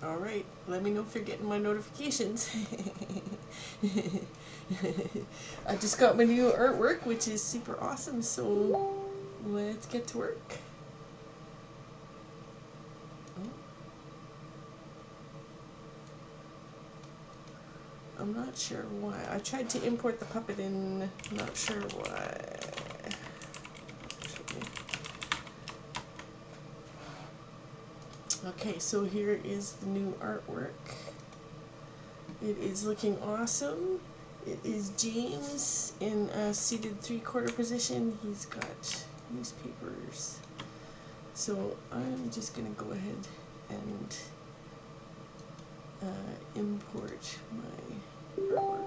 All right, let me know if you're getting my notifications. I just got my new artwork, which is super awesome, so let's get to work. I'm not sure why. I tried to import the puppet in, not sure why. Okay, so here is the new artwork. It is looking awesome. It is James in a seated 3/4 position. He's got newspapers. So I'm just gonna go ahead and import my artwork.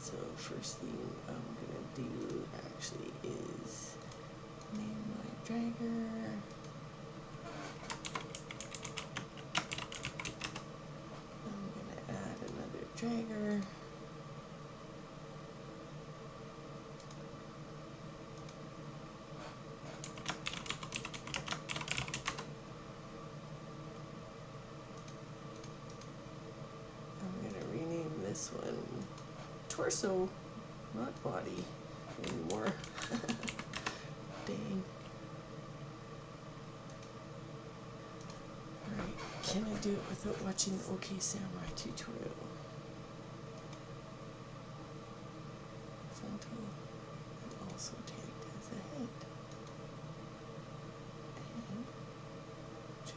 So first thing I'm gonna do actually is name my dragger. I'm gonna add another dragger. I'm gonna rename this one Torso, not Body anymore. Dang. Alright, can I do it without watching the OK Samurai tutorial? Frontal and also tagged as a head. And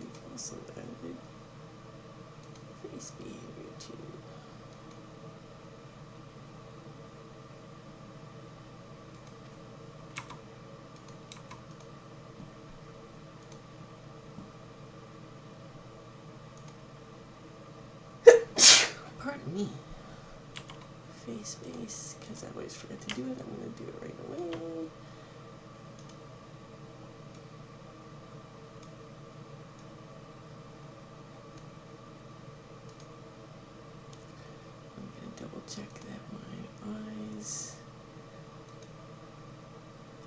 we've also added face behavior too. Pardon me. Face base, because I always forget to do it. I'm going to do it right away. I'm going to double check that my eyes,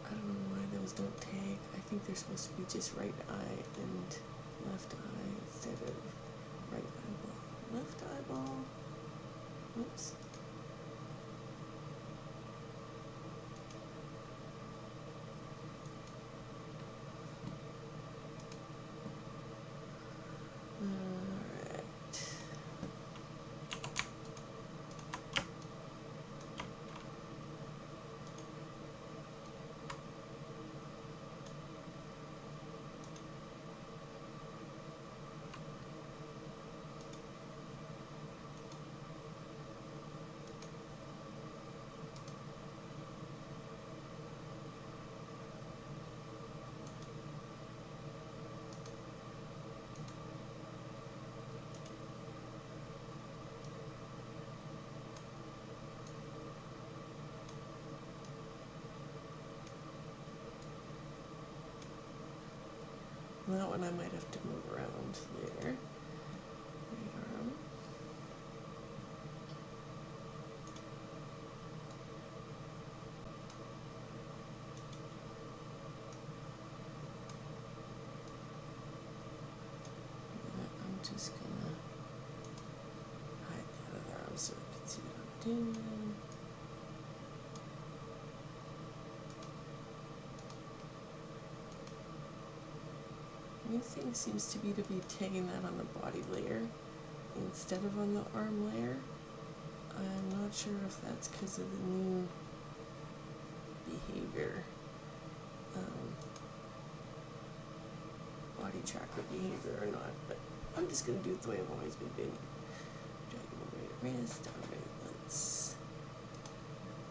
I don't know why those don't tag. I think they're supposed to be just right eye and left eye instead of right eyeball. Left eyeball. Oops. That one I might have to move around there. Right arm. I'm just gonna hide the other arm so I can see what I'm doing. New thing seems to be tagging that on the body layer instead of on the arm layer. I'm not sure if that's because of the new behavior, body tracker behavior or not, but I'm just going to do it the way I've always been doing it. Dragging the right wrist. Alright, let's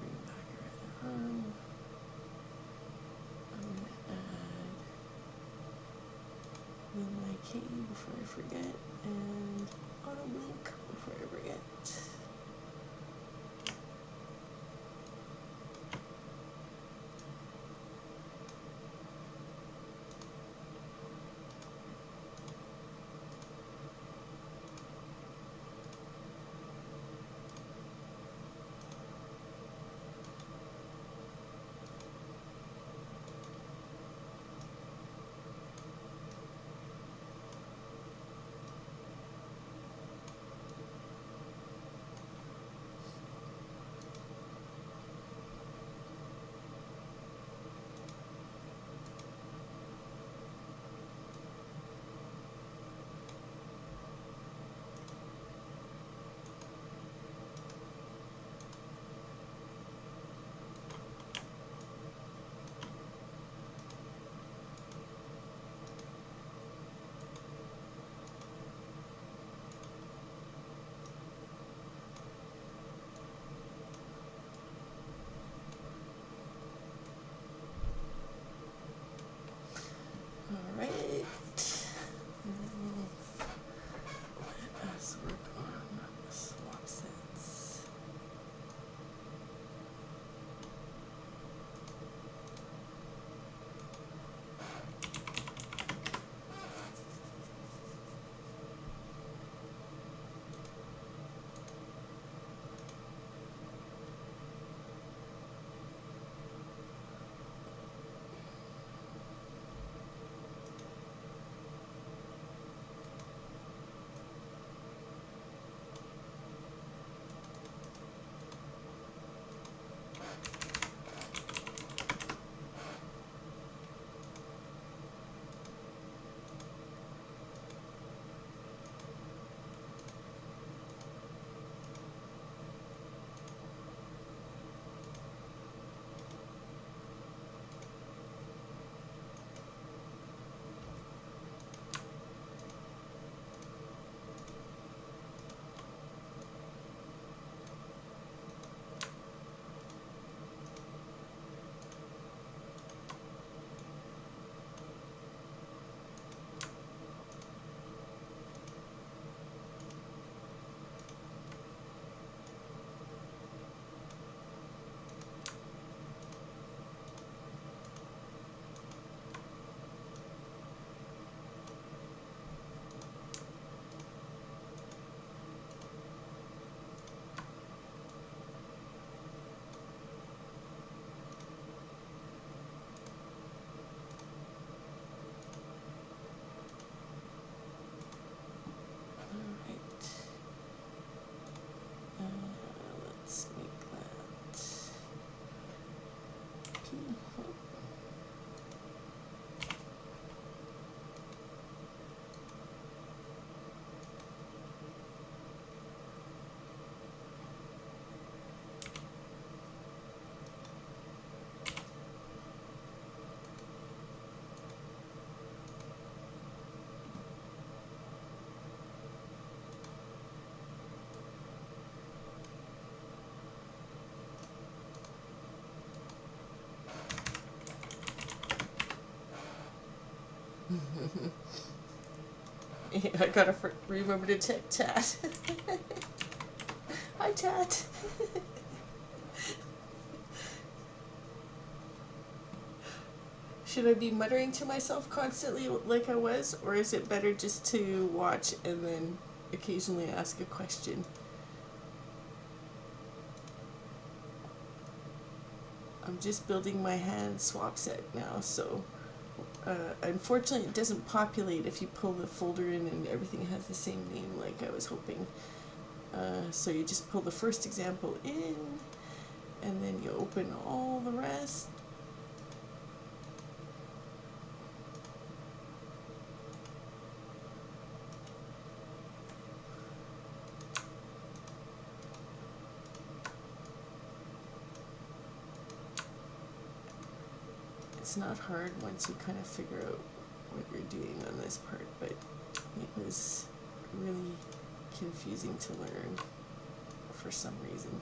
bring back our other arm. I'm going to add my key before I forget, and auto blink before I forget. I gotta remember to check chat. Hi, chat. Should I be muttering to myself constantly like I was, or is it better just to watch and then occasionally ask a question? I'm just building my hand swap set now, so unfortunately it doesn't populate if you pull the folder in and everything has the same name like I was hoping. So you just pull the first example in, and then you open all the rest. It's not hard once you kind of figure out what you're doing on this part, but it was really confusing to learn for some reason.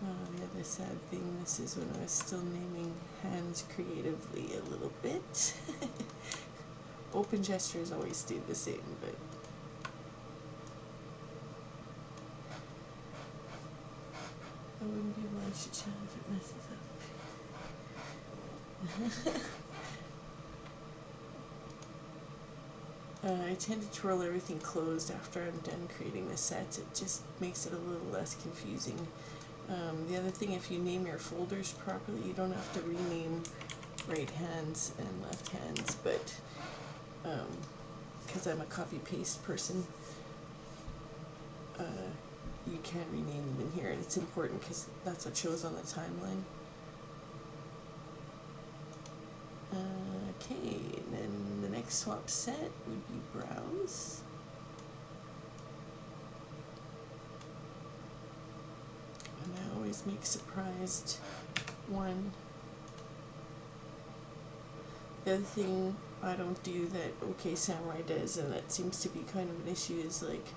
The other sad thing, this is when I was still naming hands creatively a little bit. Open gestures always stayed the same, but I wouldn't be obliged to chat if it messes up. I tend to twirl everything closed after I'm done creating the set. It just makes it a little less confusing. The other thing, if you name your folders properly, you don't have to rename right hands and left hands, but because I'm a copy-paste person, you can rename them in here, and it's important because that's what shows on the timeline. Okay, and then the next swap set would be browse. And I always make surprised one. The other thing I don't do that OK Samurai does, and that seems to be kind of an issue, is like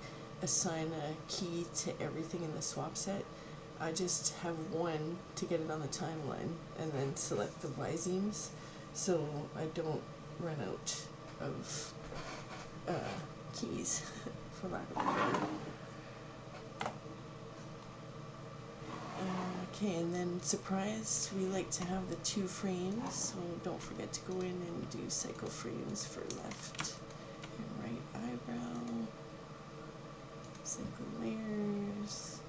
assign a key to everything in the swap set. I just have one to get it on the timeline and then select the Y-Zines so I don't run out of keys, for lack of a better. Okay, and then surprised, we like to have the 2 frames, so don't forget to go in and do cycle frames for left and right eyebrow, cycle layers.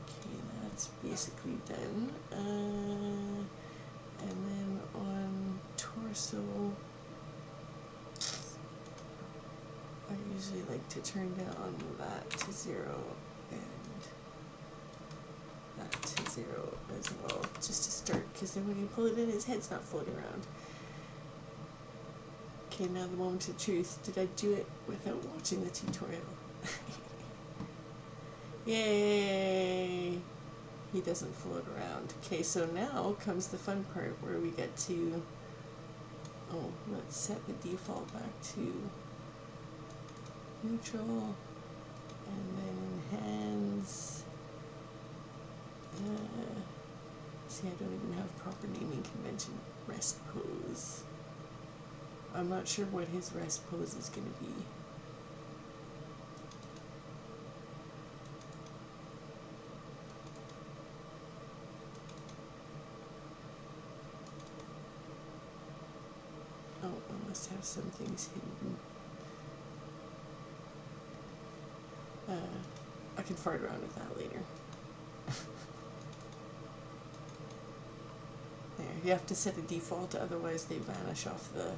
Okay, that's basically done. And then on torso, I usually like to turn down that to 0 and that to 0 as well, just to start, because then when you pull it in, his head's not floating around. Okay, now the moment of truth. Did I do it without watching the tutorial? Yay! He doesn't float around. Okay, so now comes the fun part where we get to, let's set the default back to neutral, and then in hands, see, I don't even have proper naming convention. Rest pose. I'm not sure what his rest pose is going to be. Oh, I must have some things hidden. I can fart around with that later. There, you have to set a default, otherwise they vanish off the...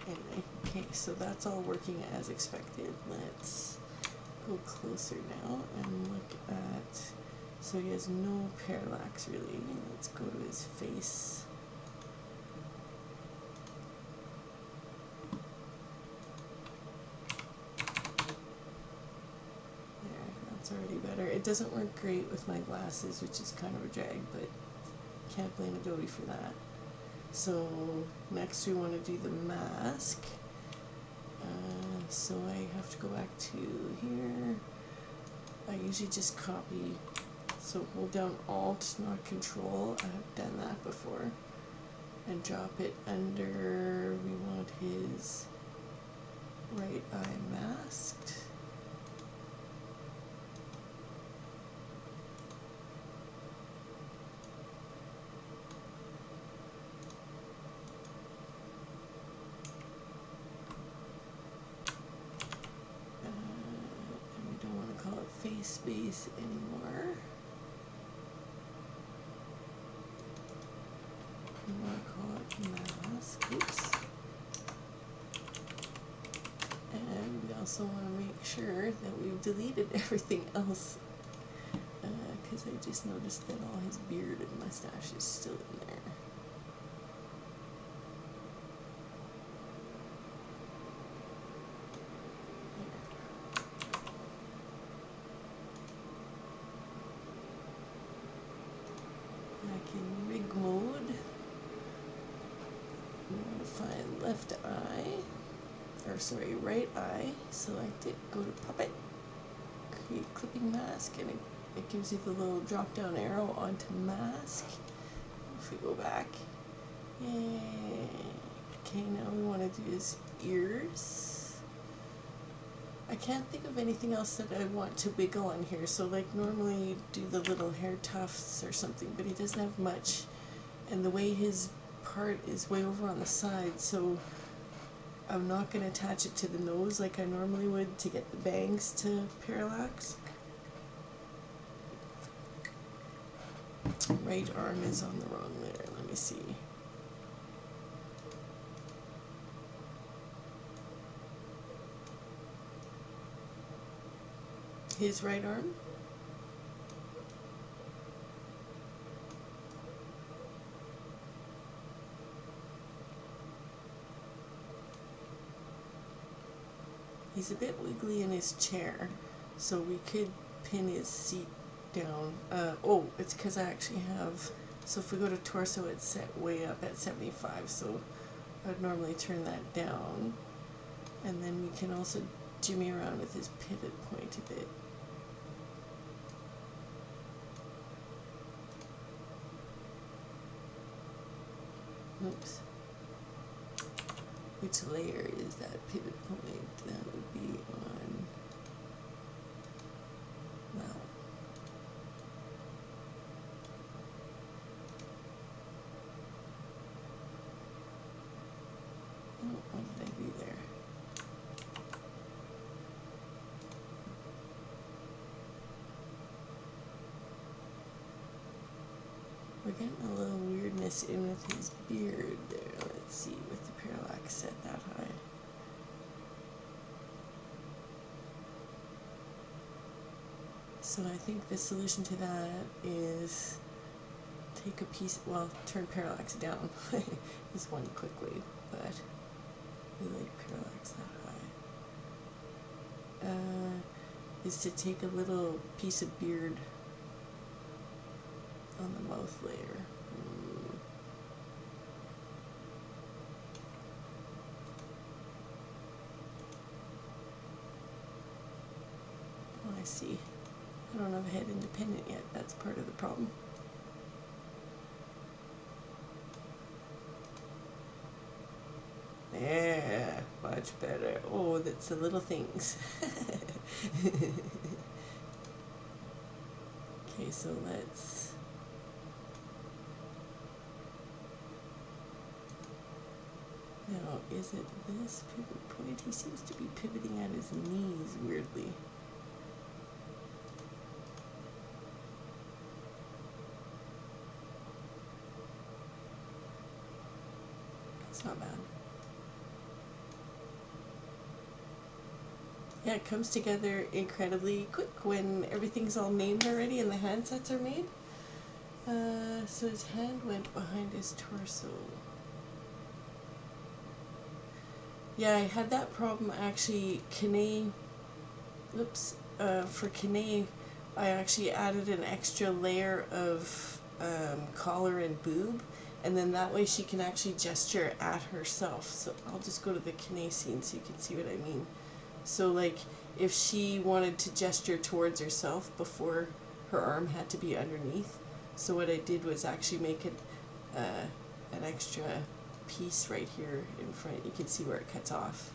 Anyway, okay, so that's all working as expected. Let's go closer now and look at... So he has no parallax really. Let's go to his face. it doesn't work great with my glasses, which is kind of a drag, but can't blame Adobe for that. So next we want to do the mask. So I have to go back to here. I usually just copy, so hold down Alt, not Control. I have done that before. And drop it under, we want his right eye masked. And we don't want to call it face space anymore. We want to call it mask. Oops. And we also want to make sure that we've deleted everything else, because I just noticed that all his beard and mustache is still in there. Back in rig mode, we want to find left eye, or sorry, right eye, select it, go to puppet, create clipping mask, and it gives you the little drop down arrow onto mask. If we go back, yay. Okay, now we want to do his ears. I can't think of anything else that I want to wiggle on here, so like normally you do the little hair tufts or something, but he doesn't have much, and the way his part is way over on the side, so I'm not going to attach it to the nose like I normally would to get the bangs to parallax. Right arm is on the wrong layer, let me see. His right arm. He's a bit wiggly in his chair, so we could pin his seat down. Oh, it's because I actually have, so if we go to torso, it's set way up at 75, so I'd normally turn that down. And then we can also jimmy around with his pivot point a bit. Oops. Which layer is that pivot point? That would be on, well, oh, what did I do there? We're getting a little weirdness in with his beard there. Let's see, with the parallax set that high. So I think the solution to that is take a piece, well, turn parallax down is one quickly, but we like parallax that high. Is to take a little piece of beard on the mouth layer. Oh, I see. I don't have a head independent yet. That's part of the problem. Yeah, much better. Oh, that's the little things. Okay, so let's... Now, is it this pivot point? He seems to be pivoting at his knees weirdly. It's not bad. Yeah, it comes together incredibly quick when everything's all named already and the handsets are made. So his hand went behind his torso. Yeah, I had that problem actually. Kane, oops, for Kane, I actually added an extra layer of collar and boob, and then that way she can actually gesture at herself. So I'll just go to the Canacine so you can see what I mean. So like if she wanted to gesture towards herself before her arm had to be underneath, so what I did was actually make it an extra piece right here in front. You can see where it cuts off.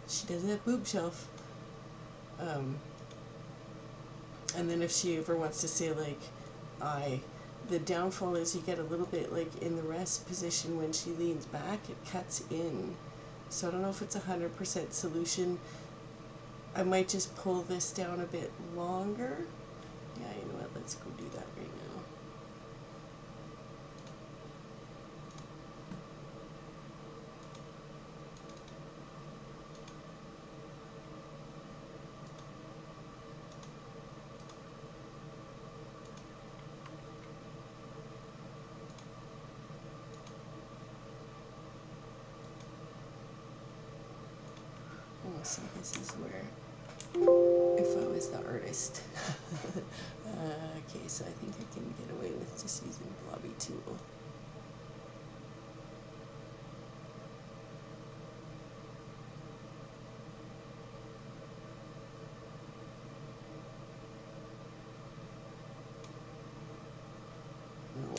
She doesn't have boob shelf. And then if she ever wants to say like the downfall is you get a little bit like in the rest position when she leans back, it cuts in. So I don't know if it's 100% solution. I might just pull this down a bit longer. Yeah, you know what, let's go do that right now. Oh, see, this is where, if I was the artist. Okay, so I think I can get away with just using blobby tool. No.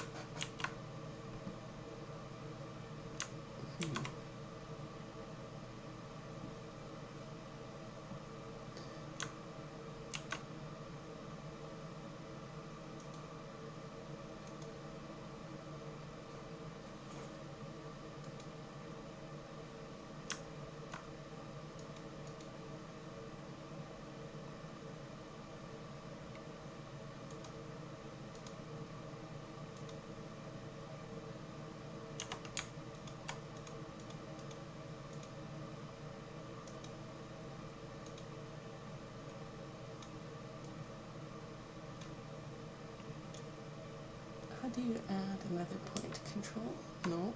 How do you add another point? Control? No.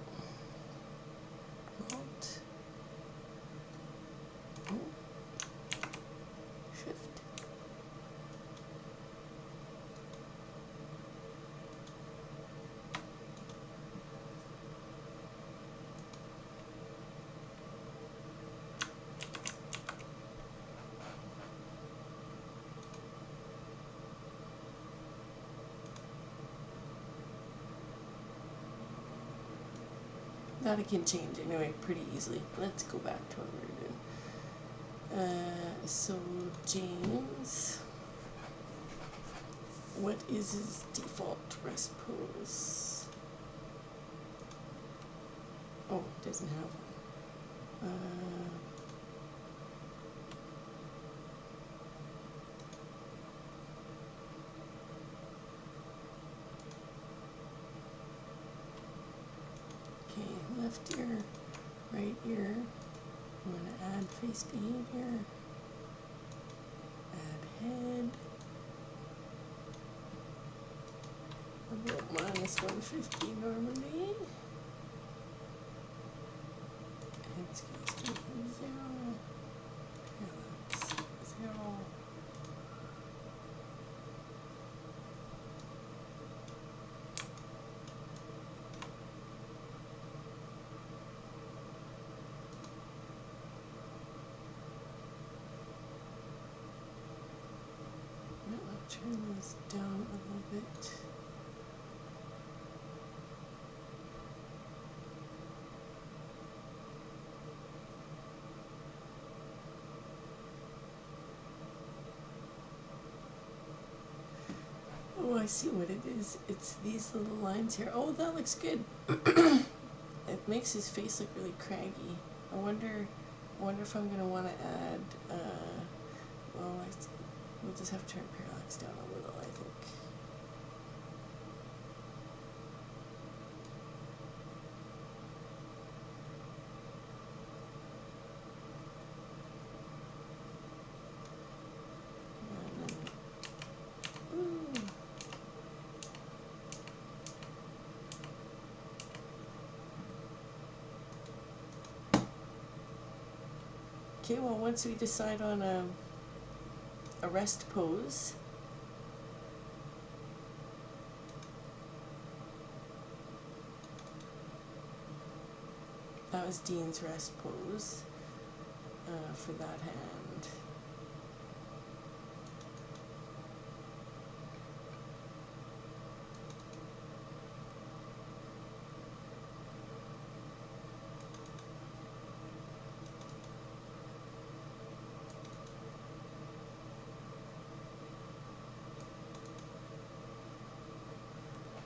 Alt. Oh. Shift. That I can change anyway pretty easily. Let's go back to what we were doing. So James, what is his default rest pose? Oh, it doesn't have one. Okay, left ear, right ear. I'm going to add face behavior, add head. About -150 normally. It's going to be 0. Parallax 0. I'll turn this down a little bit. Oh, I see what it is. It's these little lines here. Oh, that looks good. It makes his face look really craggy. I wonder if I'm gonna want to add. Well, we'll just have to turn parallax down a little, I think. Okay, well, once we decide on a rest pose, that was Dean's rest pose for that hand.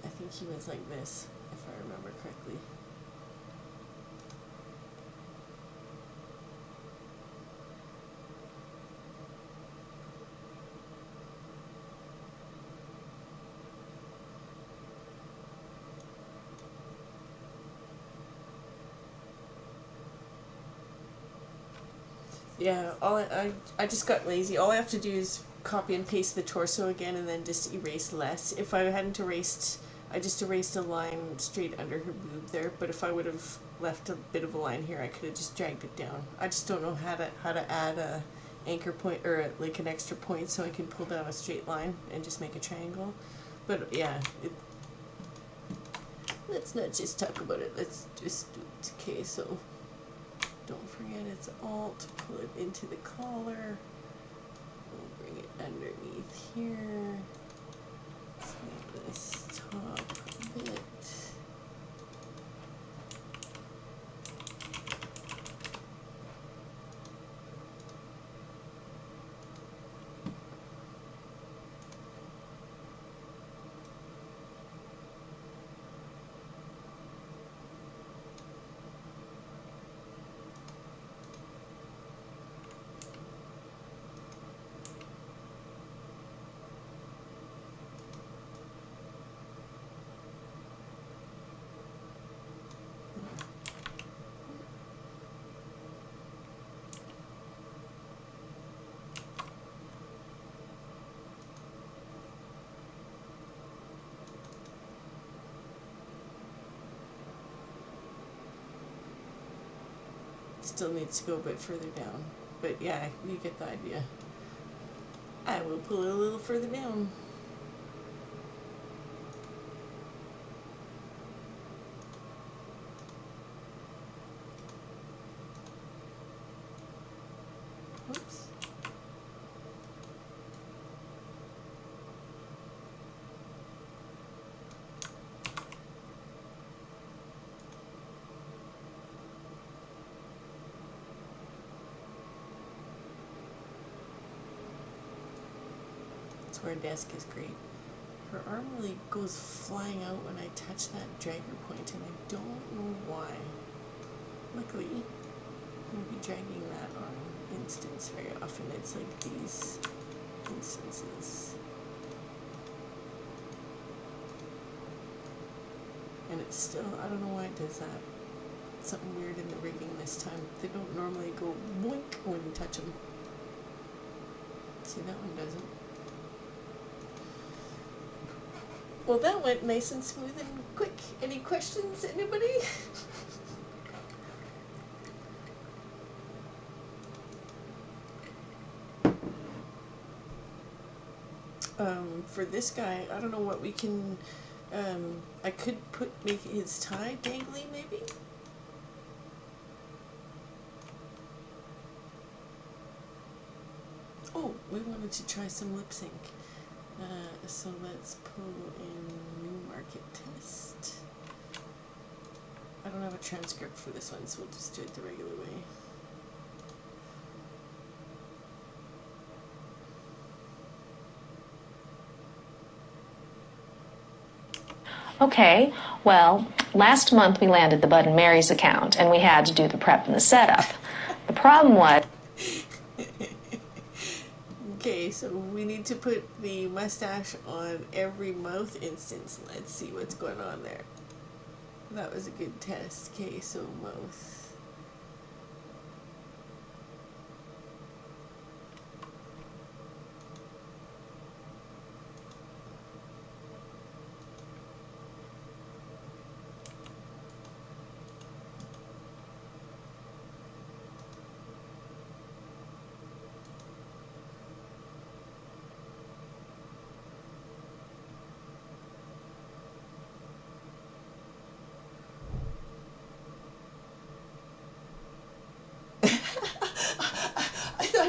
I think he was like this, if I remember correctly. Yeah, I just got lazy. All I have to do is copy and paste the torso again and then just erase less. If I hadn't erased, I just erased a line straight under her boob there, but if I would have left a bit of a line here, I could have just dragged it down. I just don't know how to add a anchor point or like an extra point so I can pull down a straight line and just make a triangle. But yeah, let's not just talk about it. Let's just do it. Okay, so don't forget it's Alt, pull it into the collar. We'll bring it underneath here. Let's make this top bit. Still needs to go a bit further down, but yeah, you get the idea. I will pull it a little further down. Oops. That's where desk is great. Her arm really goes flying out when I touch that dragger point, and I don't know why. Luckily, I won't be dragging that on instance very often. It's like these instances. And it's still, I don't know why it does that. Something weird in the rigging this time. They don't normally go boink when you touch them. See, that one doesn't. Well, that went nice and smooth and quick. Any questions, anybody? For this guy, I don't know what we can, I could make his tie dangly maybe? Oh, we wanted to try some lip sync. So let's pull in new market test. I don't have a transcript for this one, so we'll just do it the regular way. Okay, well, last month we landed the Bud and Mary's account, and we had to do the prep and the setup. The problem was... Okay, so we need to put the mustache on every mouth instance. Let's see what's going on there. That was a good test. Okay, so mouth.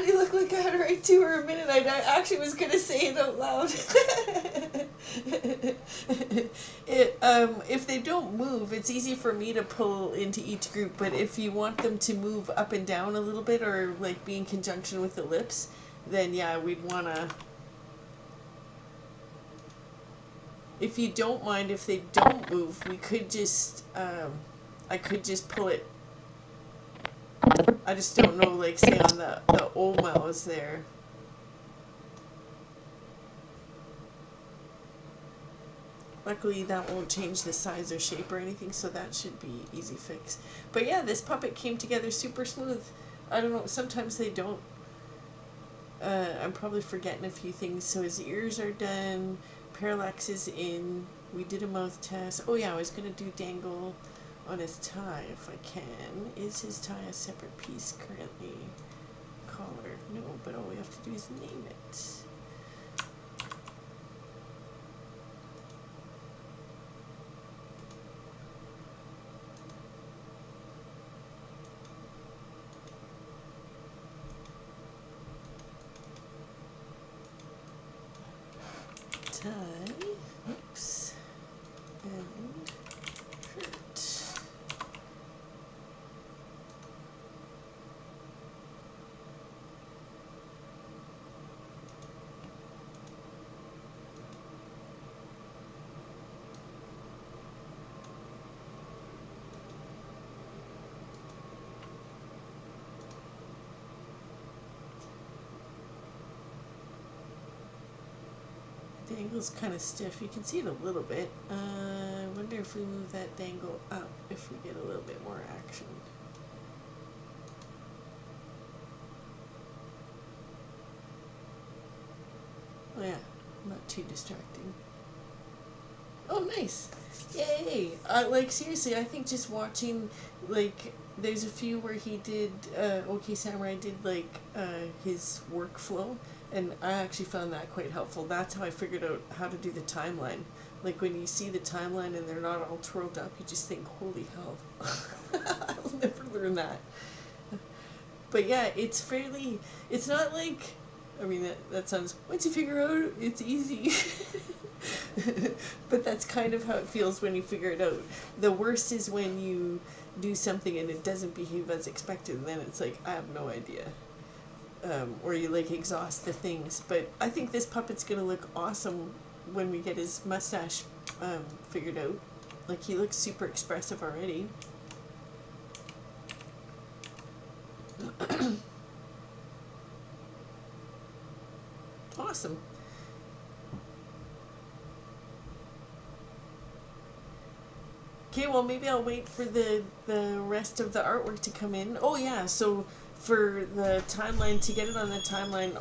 Maddie looked like I had to write to her a minute. I actually was gonna say it out loud. If they don't move, it's easy for me to pull into each group. But if you want them to move up and down a little bit, or like be in conjunction with the lips, then yeah, we'd wanna. If you don't mind if they don't move, we could just. I could just pull it. I just don't know, like, say on the O mouths there. Luckily, that won't change the size or shape or anything, so that should be easy fix. But yeah, this puppet came together super smooth. I don't know, sometimes they don't. I'm probably forgetting a few things. So his ears are done, parallax is in, we did a mouth test. Oh yeah, I was going to do dangle on his tie if I can. Is his tie a separate piece currently? Collar, no, but all we have to do is name it. Tie, oops, and shirt. Dangle's kind of stiff. You can see it a little bit. I wonder if we move that dangle up, if we get a little bit more action. Oh yeah, not too distracting. Oh, nice! Yay! Like, seriously, I think just watching, like, there's a few where he did, OK Samurai did, like, his workflow, and I actually found that quite helpful. That's how I figured out how to do the timeline. Like, when you see the timeline and they're not all twirled up, you just think, holy hell. I'll never learn that. But yeah, it's fairly, it's not like, I mean, that sounds, once you figure out, it's easy. But that's kind of how it feels when you figure it out. The worst is when you do something and it doesn't behave as expected, and then it's like, I have no idea. Or you like exhaust the things. But I think this puppet's gonna look awesome when we get his mustache figured out. Like, he looks super expressive already. Awesome. Okay, well, maybe I'll wait for the rest of the artwork to come in. Oh yeah, so for the timeline, to get it on the timeline,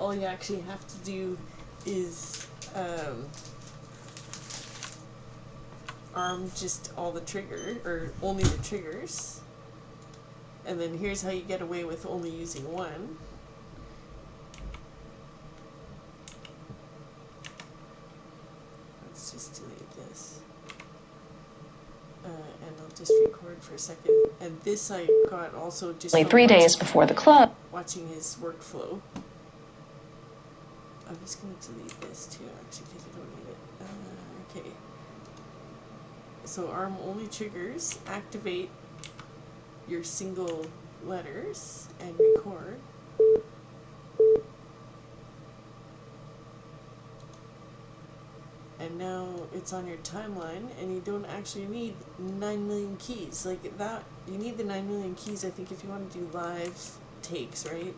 all you actually have to do is arm just all the trigger, or only the triggers. And then here's how you get away with only using one. Let's just delete this. And I'll just record for a second. And this I got also just Only 3 days before the club. Watching his workflow. I'm just going to delete this too, actually, because I don't need it. Okay. So arm only triggers, activate your single letters, and record. And now it's on your timeline, and you don't actually need 9 million keys. Like that, you need the 9 million keys, I think, if you want to do live takes, right?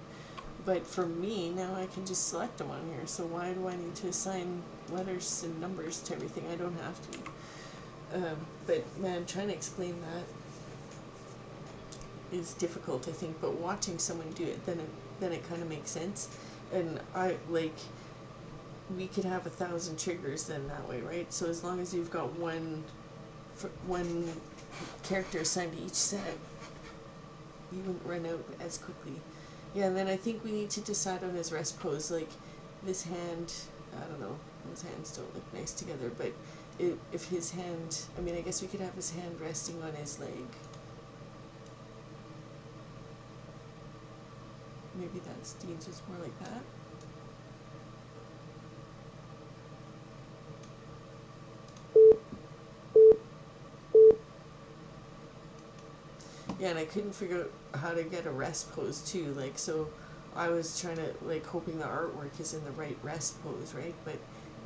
But for me, now I can just select them on here. So why do I need to assign letters and numbers to everything? I don't have to. But man, trying to explain that is difficult, I think. But watching someone do it, then it kind of makes sense. And I like. We could have 1,000 triggers then that way, right? So as long as you've got one character assigned to each set, you wouldn't run out as quickly. Yeah, and then I think we need to decide on his rest pose. Like this hand, I don't know, those hands don't look nice together, but if his hand, I mean, I guess we could have his hand resting on his leg. maybe that's Dean's was more like that. Yeah, and I couldn't figure out how to get a rest pose too. Like, so I was trying to, like, hoping the artwork is in the right rest pose, right? But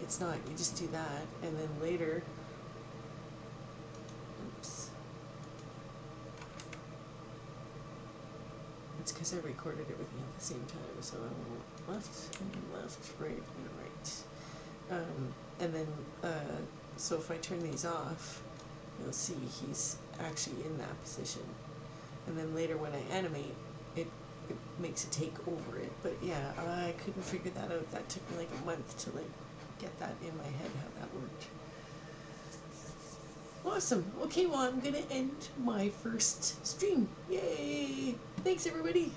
it's not. You just do that, and then later, oops. It's because I recorded everything at the same time, so I went left, and left, right, and right. And then, so if I turn these off, you'll see he's actually in that position. And then later when I animate, it makes a take over it. But yeah, I couldn't figure that out. That took me like a month to like get that in my head, how that worked. Awesome. Okay, well, I'm gonna end my first stream. Yay! Thanks, everybody.